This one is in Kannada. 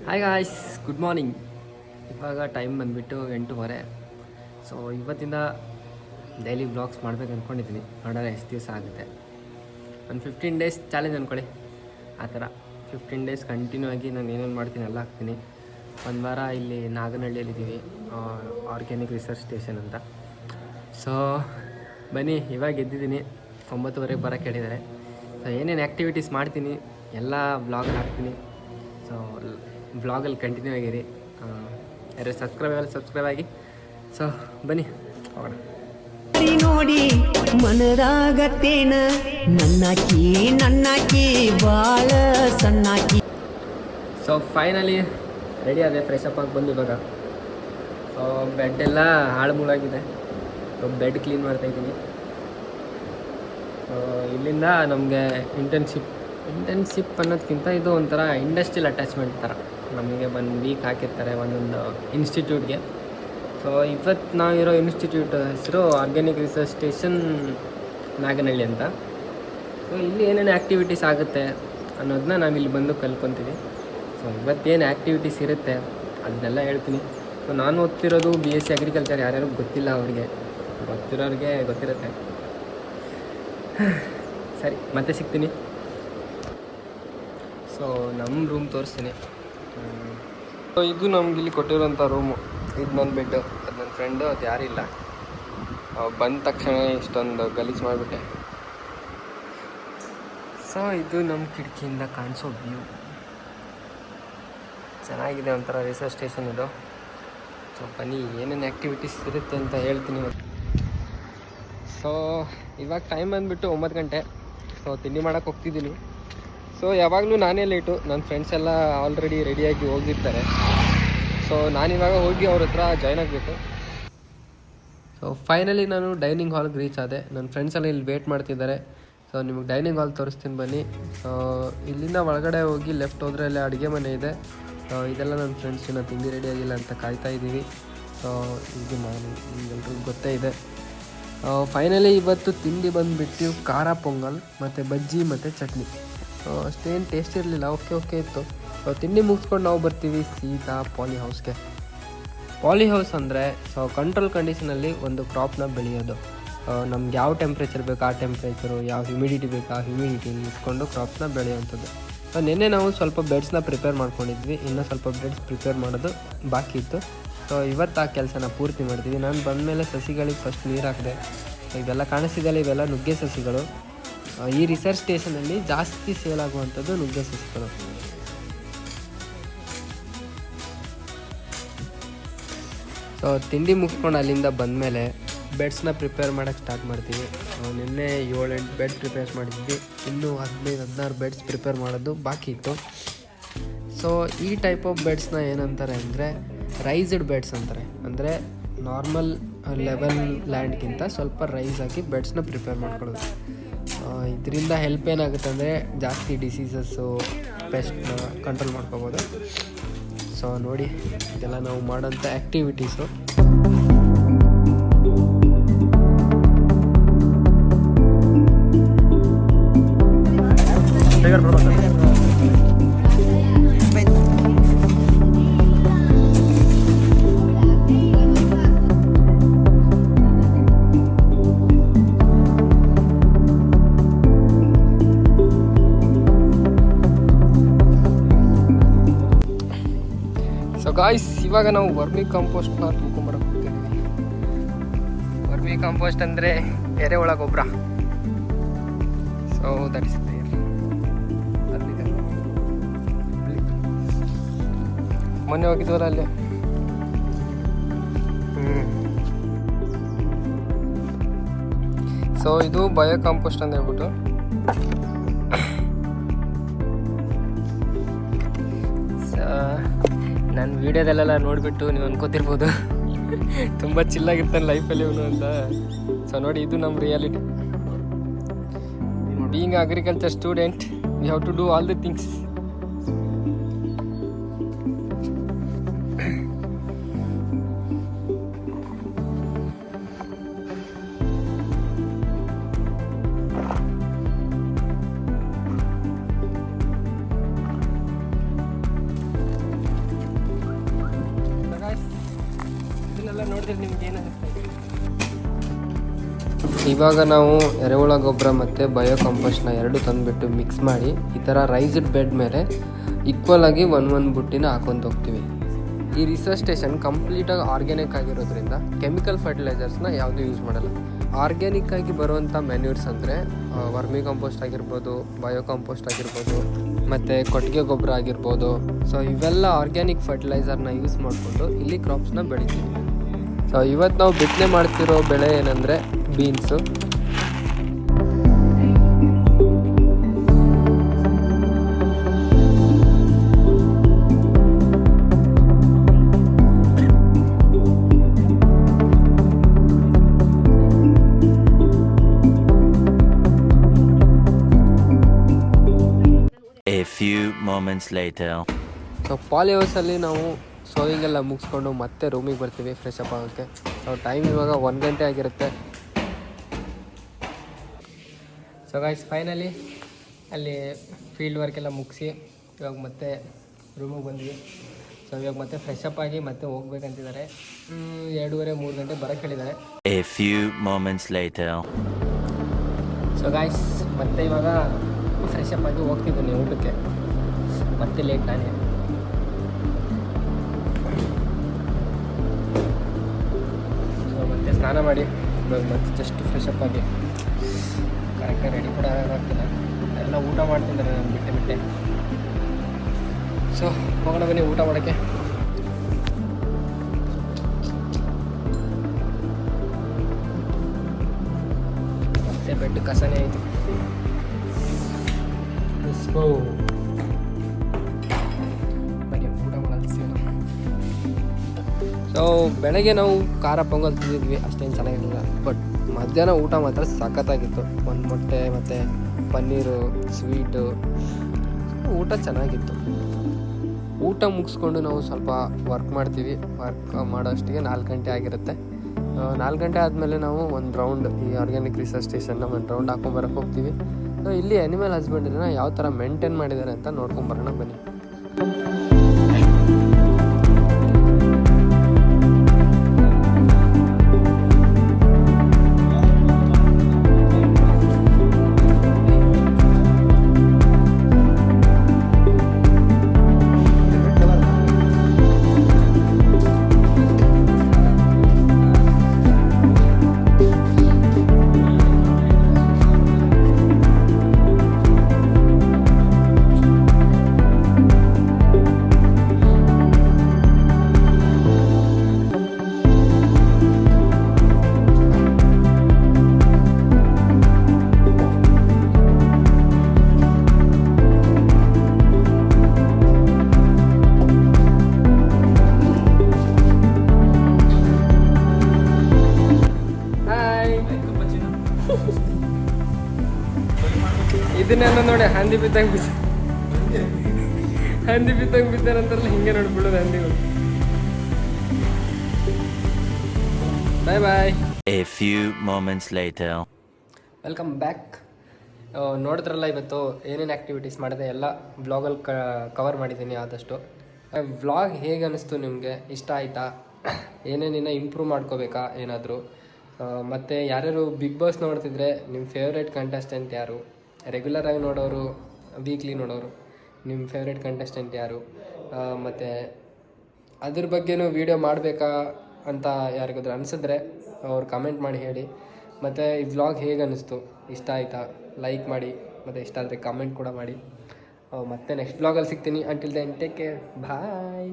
Hi guys, good morning. ಇವಾಗ ಟೈಮ್ ಬಂದುಬಿಟ್ಟು 8:30. ಸೊ ಇವತ್ತಿಂದ ಡೈಲಿ ಬ್ಲಾಗ್ಸ್ ಮಾಡ್ಬೇಕು ಅಂದ್ಕೊಂಡಿದ್ದೀನಿ. ನೋಡೋಣ ಎಷ್ಟು ದಿವಸ ಆಗುತ್ತೆ. ಒಂದು 15 ಡೇಸ್ ಚಾಲೆಂಜ್ ಅಂದ್ಕೊಳ್ಳಿ. ಆ ಥರ 15 ಡೇಸ್ ಕಂಟಿನ್ಯೂ ಆಗಿ ನಾನು ಏನೇನು ಮಾಡ್ತೀನಿ ಎಲ್ಲ ಹಾಕ್ತೀನಿ. ಒಂದು ವಾರ ಇಲ್ಲಿ ನಾಗನಹಳ್ಳಿಯಲ್ಲಿದ್ದೀವಿ, ಆರ್ಗ್ಯಾನಿಕ್ ರಿಸರ್ಚ್ ಸ್ಟೇಷನ್ ಅಂತ. ಸೊ ಬನ್ನಿ, ಇವಾಗ ಎದ್ದಿದ್ದೀನಿ. 9:30 ಬರೋಕ್ಕೆ ಹೇಳಿದ್ದಾರೆ. ಸೊ ಏನೇನು ಆ್ಯಕ್ಟಿವಿಟೀಸ್ ಮಾಡ್ತೀನಿ ಎಲ್ಲ ಬ್ಲಾಗಲ್ಲಿ ಹಾಕ್ತೀನಿ. ಸೊ ಬ್ಲಾಗಲ್ಲಿ ಕಂಟಿನ್ಯೂ ಆಗಿರಿ. ಯಾರು ಸಬ್ಸ್ಕ್ರೈಬ್ ಆಗಿ. ಸೊ ಬನ್ನಿ ಹೋಗೋಣ. ನೋಡಿ ಮನದಾಗತ್ತೇನ ನನ್ನಾಕಿ ಬಾಳ ಸಣ್ಣಾಕಿ. ಸೊ ಫೈನಲಿ ರೆಡಿ ಆದೆ, ಫ್ರೆಶ್ ಅಪ್ ಆಗಿ ಬಂದು ಇವಾಗ. ಸೊ ಬೆಡ್ ಎಲ್ಲ ಹಾಳು ಮೂಳಾಗಿದೆ. ಸೊ ಬೆಡ್ ಕ್ಲೀನ್ ಮಾಡ್ತಾಯಿದ್ದೀನಿ. ಸೊ ಇಲ್ಲಿಂದ ನಮಗೆ ಇಂಟರ್ನ್ಶಿಪ್ ಅನ್ನೋದಕ್ಕಿಂತ ಇದು ಒಂಥರ ಇಂಡಸ್ಟ್ರಿಯಲ್ ಅಟ್ಯಾಚ್ಮೆಂಟ್ ಥರ. ನಮಗೆ 1 ವೀಕ್ ಹಾಕಿರ್ತಾರೆ ಒಂದೊಂದು ಇನ್ಸ್ಟಿಟ್ಯೂಟ್ಗೆ. ಸೊ ಇವತ್ತು ನಾವಿರೋ ಇನ್ಸ್ಟಿಟ್ಯೂಟ್ ಹೆಸರು ಆರ್ಗ್ಯಾನಿಕ್ ರಿಸರ್ಚ್ ಸ್ಟೇಷನ್ ನಾಗನಹಳ್ಳಿ ಅಂತ. ಸೊ ಇಲ್ಲಿ ಏನೇನು ಆ್ಯಕ್ಟಿವಿಟೀಸ್ ಆಗುತ್ತೆ ಅನ್ನೋದನ್ನ ನಾವು ಇಲ್ಲಿ ಬಂದು ಕಲ್ಕೊತೀವಿ. ಸೊ ಇವತ್ತೇನು ಆ್ಯಕ್ಟಿವಿಟೀಸ್ ಇರುತ್ತೆ ಅದನ್ನೆಲ್ಲ ಹೇಳ್ತೀನಿ. ಸೊ ನಾನು ಓದ್ತಿರೋದು BSc ಅಗ್ರಿಕಲ್ಚರ್. ಯಾರ್ಯಾರು ಗೊತ್ತಿಲ್ಲ ಅವ್ರಿಗೆ, ಗೊತ್ತಿರೋರಿಗೆ ಗೊತ್ತಿರುತ್ತೆ. ಸರಿ, ಮತ್ತೆ ಸಿಗ್ತೀನಿ. ಸೊ ನಮ್ಮ ರೂಮ್ ತೋರಿಸ್ತೀನಿ. ಸೊ ಇದು ನಮ್ಗೆ ಇಲ್ಲಿ ಕೊಟ್ಟಿರೋಂಥ ರೂಮು. ಇದು ನನ್ನ ಬೆಡ್ಡು, ಅದು ನನ್ನ ಫ್ರೆಂಡು, ಅದು ಯಾರಿಲ್ಲ. ಬಂದ ತಕ್ಷಣ ಇಷ್ಟೊಂದು ಗಲೀಜು ಮಾಡಿಬಿಟ್ಟೆ. ಸೊ ಇದು ನಮ್ಮ ಕಿಟಕಿಯಿಂದ ಕಾಣಿಸೋ ವ್ಯೂ. ಚೆನ್ನಾಗಿದೆ, ಒಂಥರ ರಿಸರ್ಚ್ ಸ್ಟೇಷನ್ ಇದು. ಸೊ ಬನ್ನಿ ಏನೇನು ಆ್ಯಕ್ಟಿವಿಟೀಸ್ ಇರುತ್ತೆ ಅಂತ ಹೇಳ್ತೀನಿ. ಸೊ ಇವಾಗ ಟೈಮ್ ಬಂದುಬಿಟ್ಟು 9 ಗಂಟೆ. ಸೊ ತಿಂಡಿ ಮಾಡೋಕ್ಕೆ ಹೋಗ್ತಿದ್ದೀನಿ. ಸೊ ಯಾವಾಗಲೂ ನಾನೇ ಲೇಟು, ನನ್ನ ಫ್ರೆಂಡ್ಸ್ ಎಲ್ಲ ಆಲ್ರೆಡಿ ರೆಡಿಯಾಗಿ ಹೋಗಿರ್ತಾರೆ. ಸೊ ನಾನಿವಾಗ ಹೋಗಿ ಅವ್ರ ಹತ್ರ ಜಾಯ್ನ್ ಆಗಬೇಕು. ಸೊ ಫೈನಲಿ ನಾನು ಡೈನಿಂಗ್ ಹಾಲ್ಗೆ ರೀಚ್ ಆದೆ. ನನ್ನ ಫ್ರೆಂಡ್ಸ್ ಎಲ್ಲ ಇಲ್ಲಿ ವೇಟ್ ಮಾಡ್ತಿದ್ದಾರೆ. ಸೊ ನಿಮಗೆ ಡೈನಿಂಗ್ ಹಾಲ್ ತೋರಿಸ್ತೀನಿ ಬನ್ನಿ. ಸೊ ಇಲ್ಲಿಂದ ಒಳಗಡೆ ಹೋಗಿ ಲೆಫ್ಟ್ ಹೋದರೆ ಅಲ್ಲಿ ಅಡುಗೆ ಮನೆ ಇದೆ. ಸೊ ಇದೆಲ್ಲ ನನ್ನ ಫ್ರೆಂಡ್ಸ್ ಇನ್ನೂ ತಿಂಡಿ ರೆಡಿ ಆಗಿಲ್ಲ ಅಂತ ಕಾಯ್ತಾ ಇದ್ದೀವಿ. ಸೊ ಇದು ನಾನು ನಿಮಗೆಲ್ರಿಗೂ ಗೊತ್ತೇ ಇದೆ. ಫೈನಲಿ ಇವತ್ತು ತಿಂಡಿ ಬಂದುಬಿಟ್ಟು ಖಾರ ಪೊಂಗಲ್ ಮತ್ತು ಬಜ್ಜಿ ಮತ್ತು ಚಟ್ನಿ. ಅಷ್ಟೇನು ಟೇಸ್ಟ್ ಇರಲಿಲ್ಲ, ಓಕೆ ಇತ್ತು. ತಿಂಡಿ ಮುಗಿಸ್ಕೊಂಡು ನಾವು ಬರ್ತೀವಿ ಸೀದಾ ಪಾಲಿ ಹೌಸ್ಗೆ. ಪಾಲಿ ಹೌಸ್ ಅಂದರೆ ಕಂಟ್ರೋಲ್ ಕಂಡೀಷನಲ್ಲಿ ಒಂದು ಕ್ರಾಪ್ನ ಬೆಳೆಯೋದು. ನಮ್ಗೆ ಯಾವ ಟೆಂಪ್ರೇಚರ್ ಬೇಕು ಆ ಟೆಂಪ್ರೇಚರು, ಯಾವ ಹ್ಯುಮಿಡಿಟಿ ಬೇಕು ಆ ಹ್ಯುಮಿಡಿಟಿ ಇಸ್ಕೊಂಡು ಕ್ರಾಪ್ನ ಬೆಳೆಯುವಂಥದ್ದು. ನಿನ್ನೆ ನಾವು ಸ್ವಲ್ಪ ಬೆಡ್ಸ್ನ ಪ್ರಿಪೇರ್ ಮಾಡ್ಕೊಂಡಿದ್ವಿ, ಇನ್ನೂ ಸ್ವಲ್ಪ ಬೆಡ್ಸ್ ಪ್ರಿಪೇರ್ ಮಾಡೋದು ಬಾಕಿ ಇತ್ತು. ಸೊ ಇವತ್ತು ಆ ಕೆಲಸನ ಪೂರ್ತಿ ಮಾಡ್ತೀವಿ. ನಾನು ಬಂದಮೇಲೆ ಸಸಿಗಳಿಗೆ ಫಸ್ಟ್ ನೀರು ಹಾಕಿದೆ. ಇವೆಲ್ಲ ಕಾಣಿಸ್ತಿದೆಯಲ್ಲ, ಇವೆಲ್ಲ ನುಗ್ಗೆ ಸಸಿಗಳು. ಈ ರಿಸರ್ಚ್ ಸ್ಟೇಷನಲ್ಲಿ ಜಾಸ್ತಿ ಸೇಲ್ ಆಗುವಂಥದ್ದು ನುಗ್ಗೆ ಸಸಿಗಳು. ಸೊ ತಿಂಡಿ ಮುಗಿಸ್ಕೊಂಡು ಅಲ್ಲಿಂದ ಬಂದಮೇಲೆ ಬೆಡ್ಸ್ನ ಪ್ರಿಪೇರ್ ಮಾಡೋಕ್ಕೆ ಸ್ಟಾರ್ಟ್ ಮಾಡ್ತೀವಿ. ನಿನ್ನೆ 7-8 ಬೆಡ್ ಪ್ರಿಪೇರ್ ಮಾಡಿದ್ವಿ, ಇನ್ನೂ 15-16 ಬೆಡ್ಸ್ ಪ್ರಿಪೇರ್ ಮಾಡೋದು ಬಾಕಿ ಇತ್ತು. ಸೊ ಈ ಟೈಪ್ ಆಫ್ ಬೆಡ್ಸ್ನ ಏನಂತಾರೆ ಅಂದರೆ ರೈಸ್ಡ್ ಬೆಡ್ಸ್ ಅಂತಾರೆ. ಅಂದರೆ ನಾರ್ಮಲ್ ಲೆವೆಲ್ ಲ್ಯಾಂಡ್ಗಿಂತ ಸ್ವಲ್ಪ ರೈಸ್ ಆಗಿ ಬೆಡ್ಸ್ನ ಪ್ರಿಪೇರ್ ಮಾಡ್ಕೊಳ್ಳೋದು. ಇದರಿಂದ ಹೆಲ್ಪ್ ಏನಾಗುತ್ತೆ ಅಂದರೆ ಜಾಸ್ತಿ ಡಿಸೀಸಸ್ಸು, ಪೆಸ್ಟ್ನ ಕಂಟ್ರೋಲ್ ಮಾಡ್ಕೋಬೋದು. ಸೊ ನೋಡಿ, ಇದೆಲ್ಲ ನಾವು ಮಾಡೋಂಥ ಆ್ಯಕ್ಟಿವಿಟೀಸು. ಗಾಯ್ಸ್, ಇವಾಗ ನಾವು ವರ್ಮಿ ಕಾಂಪೋಸ್ಟ್ನ ತುಂಬ್ಕೊಂಬರಕ್ಕೆ ಹೋಗ್ತಿದ್ದೀವಿ. ವರ್ಮಿ ಕಾಂಪೋಸ್ಟ್ ಅಂದರೆ ಎರೆಹುಳ ಗೊಬ್ಬರ. ಸೊ ದಟ್ ಇಸ್ ಮೊನ್ನೆ ಹೋಗಿದ್ವಲ್ಲ ಅಲ್ಲಿ. ಸೊ ಇದು ಬಯೋ ಕಾಂಪೋಸ್ಟ್ ಅಂತ ಹೇಳ್ಬಿಟ್ಟು. ನನ್ನ ವೀಡಿಯೋದಲ್ಲೆಲ್ಲ ನೋಡಿಬಿಟ್ಟು ನೀವು ಅನ್ಕೋತಿರ್ಬೋದು ತುಂಬ ಚಿಲ್ಲಾಗಿರ್ತಾನೆ ಲೈಫಲ್ಲಿ ಇವನು ಅಂತ. ಸೊ ನೋಡಿ, ಇದು ನಮ್ಮ reality. Being agriculture student, we have to do all the things. ನೋಡಿದ್ರೆ ನಿಮ್ಗೆ ಏನು ಅನಿಸ್ತಾ ಇದೆ? ಇವಾಗ ನಾವು ಎರೆಹುಳ ಗೊಬ್ಬರ ಮತ್ತು ಬಯೋ ಕಂಪೋಸ್ಟ್ನ ಎರಡು ತಂದುಬಿಟ್ಟು ಮಿಕ್ಸ್ ಮಾಡಿ ಈ ಥರ ರೈಸ್ಡ್ ಬೆಡ್ ಮೇಲೆ ಈಕ್ವಲ್ ಆಗಿ ಒಂದು ಬುಟ್ಟಿನ ಹಾಕೊಂಡು ಹೋಗ್ತೀವಿ. ಈ ರಿಸರ್ಚ್ ಸ್ಟೇಷನ್ ಕಂಪ್ಲೀಟಾಗಿ ಆರ್ಗ್ಯಾನಿಕ್ ಆಗಿರೋದ್ರಿಂದ ಕೆಮಿಕಲ್ ಫರ್ಟಿಲೈಸರ್ಸ್ನ ಯಾವುದೂ ಯೂಸ್ ಮಾಡಲ್ಲ. ಆರ್ಗ್ಯಾನಿಕ್ ಆಗಿ ಬರುವಂಥ ಮೆನ್ಯೂರ್ಸ್ ಅಂದರೆ ವರ್ಮಿ ಕಂಪೋಸ್ಟ್ ಆಗಿರ್ಬೋದು, ಬಯೋ ಕಂಪೋಸ್ಟ್ ಆಗಿರ್ಬೋದು, ಮತ್ತು ಕೊಟ್ಟಿಗೆ ಗೊಬ್ಬರ ಆಗಿರ್ಬೋದು. ಸೊ ಇವೆಲ್ಲ ಆರ್ಗ್ಯಾನಿಕ್ ಫರ್ಟಿಲೈಸರ್ನ ಯೂಸ್ ಮಾಡಿಕೊಂಡು ಇಲ್ಲಿ ಕ್ರಾಪ್ಸ್ನ ಬೆಳಿತೀವಿ. ಸೊ ಇವತ್ತು ನಾವು ಬಿತ್ತನೆ ಮಾಡ್ತಿರೋ ಬೆಳೆ ಏನಂದರೆ beans. A few moments later. So ಪಾಲಿ ಹೌಸಲ್ಲಿ ನಾವು ಸೋಯಿಂಗ್ ಎಲ್ಲ ಮುಗಿಸ್ಕೊಂಡು ಮತ್ತೆ ರೂಮಿಗೆ ಬರ್ತೀವಿ ಫ್ರೆಶ್ ಅಪ್ ಆಗೋಕ್ಕೆ. ಸೊ ಟೈಮ್ ಇವಾಗ 1 ಗಂಟೆ ಆಗಿರುತ್ತೆ. ಸೊ ಗೈಸ್ ಫೈನಲಿ ಅಲ್ಲಿ ಫೀಲ್ಡ್ ವರ್ಕ್ ಎಲ್ಲ ಮುಗಿಸಿ ಇವಾಗ ಮತ್ತೆ ರೂಮಿಗೆ ಬಂದ್ವಿ. ಸೊ ಇವಾಗ ಮತ್ತೆ ಫ್ರೆಶ್ ಅಪ್ ಆಗಿ ಮತ್ತೆ ಹೋಗ್ಬೇಕಂತಿದ್ದಾರೆ. 2:30-3 ಗಂಟೆ ಬರೋಕ್ಕೆ ಹೇಳಿದ್ದಾರೆ. A few moments later. So guys ಮತ್ತೆ ಇವಾಗ ಫ್ರೆಶ್ ಅಪ್ ಆಗಿ ಹೋಗ್ತಿದ್ದೀನಿ ಊಟಕ್ಕೆ. ಮತ್ತೆ ಲೇಟ್ ನಾನೇ. ಸೊ ಮತ್ತೆ ಸ್ನಾನ ಮಾಡಿ ಇವಾಗ ಮತ್ತೆ ಜಸ್ಟ್ ಫ್ರೆಶ್ ಅಪ್ ಆಗಿ ಕರೆಕ್ಟಾಗಿ ರೆಡಿ ಕೂಡ ಆಗೋಗ್ತಿಲ್ಲ. ಎಲ್ಲ ಊಟ ಮಾಡ್ತಿದ್ದಾರೆ ನಾನು ಬಿಟ್ಟೆ. ಸೊ ಹೋಗೋಣ ಬನ್ನಿ ಊಟ ಮಾಡೋಕ್ಕೆ. ಮತ್ತೆ ಬೆಡ್ ಕಸನೇ ಆಯಿತು. ಬನ್ನಿ ಊಟ ಮಾಡೋದು ಸಿಗೋಣ. ಸೊ ಬೆಳಗ್ಗೆ ನಾವು ಖಾರ ಪೊಂಗಲ್ ತಿಂದಿದ್ವಿ, ಅಷ್ಟೇನು ಚೆನ್ನಾಗಿರಲಿಲ್ಲ. ಬಟ್ ಮಧ್ಯಾಹ್ನ ಊಟ ಮಾತ್ರ ಸಖತ್ತಾಗಿತ್ತು. ಒಂದು ಮೊಟ್ಟೆ ಮತ್ತು ಪನ್ನೀರು, ಸ್ವೀಟು, ಊಟ ಚೆನ್ನಾಗಿತ್ತು. ಊಟ ಮುಗಿಸ್ಕೊಂಡು ನಾವು ಸ್ವಲ್ಪ ವರ್ಕ್ ಮಾಡ್ತೀವಿ. ವರ್ಕ್ ಮಾಡೋಷ್ಟಿಗೆ 4 ಗಂಟೆ ಆಗಿರುತ್ತೆ. 4 ಗಂಟೆ ಆದಮೇಲೆ ನಾವು ಒಂದು ರೌಂಡ್ ಈ ಆರ್ಗ್ಯಾನಿಕ್ ರಿಸರ್ಚ್ ಸ್ಟೇಷನ್ನ ಒಂದು ರೌಂಡ್ ಹಾಕೊಂಬರಕ್ಕೆ ಹೋಗ್ತೀವಿ. ಇಲ್ಲಿ ಅನಿಮಲ್ ಹಸ್ಬೆಂಡ್ರಿನ ಯಾವ ಥರ ಮೇಂಟೈನ್ ಮಾಡಿದ್ದಾರೆ ಅಂತ ನೋಡ್ಕೊಂಬರೋಣ ಬನ್ನಿ. ಇದನ್ನೆಲ್ಲ ನೋಡಿ ಹಂದಿ ಬಿದ್ದಂಗೆ ಬಿದ್ದಾರಂತಾರಲ್ಲ, ಹಿಂಗೆ ನೋಡಿ ಬಿಡೋದು ಹಂದಿಗಳು. ಬಾಯ್ ಬಾಯ್. A few moments later. Welcome back. ನೋಡಿದ್ರಲ್ಲ ಇವತ್ತು ಏನೇನು ಆ್ಯಕ್ಟಿವಿಟೀಸ್ ಮಾಡಿದೆ ಎಲ್ಲ ವ್ಲಾಗಲ್ಲಿ ಕವರ್ ಮಾಡಿದ್ದೀನಿ ಆದಷ್ಟು. ವ್ಲಾಗ್ ಹೇಗೆ ಅನ್ನಿಸ್ತು ನಿಮಗೆ? ಇಷ್ಟ ಆಯಿತಾ? ಏನೇನಿನ್ನ ಇಂಪ್ರೂವ್ ಮಾಡ್ಕೋಬೇಕಾ ಏನಾದರೂ? ಮತ್ತು ಯಾರ್ಯಾರು ಬಿಗ್ ಬಾಸ್ ನೋಡ್ತಿದ್ರೆ ನಿಮ್ಮ ಫೇವ್ರೇಟ್ ಕಂಟೆಸ್ಟೆಂಟ್ ಯಾರು? ರೆಗ್ಯುಲರಾಗಿ ನೋಡೋರು, ವೀಕ್ಲಿ ನೋಡೋರು, ನಿಮ್ಮ ಫೇವ್ರೇಟ್ ಕಂಟೆಸ್ಟೆಂಟ್ ಯಾರು? ಮತ್ತು ಅದ್ರ ಬಗ್ಗೆನೂ ವೀಡಿಯೋ ಮಾಡಬೇಕಾ ಅಂತ ಯಾರಿಗಾದ್ರೂ ಅನಿಸಿದ್ರೆ ಅವ್ರು ಕಮೆಂಟ್ ಮಾಡಿ ಹೇಳಿ. ಮತ್ತು ಈ ವ್ಲಾಗ್ ಹೇಗೆ ಅನ್ನಿಸ್ತು? ಇಷ್ಟ ಆಯಿತಾ? ಲೈಕ್ ಮಾಡಿ, ಮತ್ತು ಇಷ್ಟ ಆದರೆ ಕಮೆಂಟ್ ಕೂಡ ಮಾಡಿ. ಮತ್ತೆ ನೆಕ್ಸ್ಟ್ ವ್ಲಾಗಲ್ಲಿ ಸಿಗ್ತೀನಿ. ಅಂಟಿಲ್ ದೆನ್ ಟೇಕ್ ಕೇರ್, ಬಾಯ್.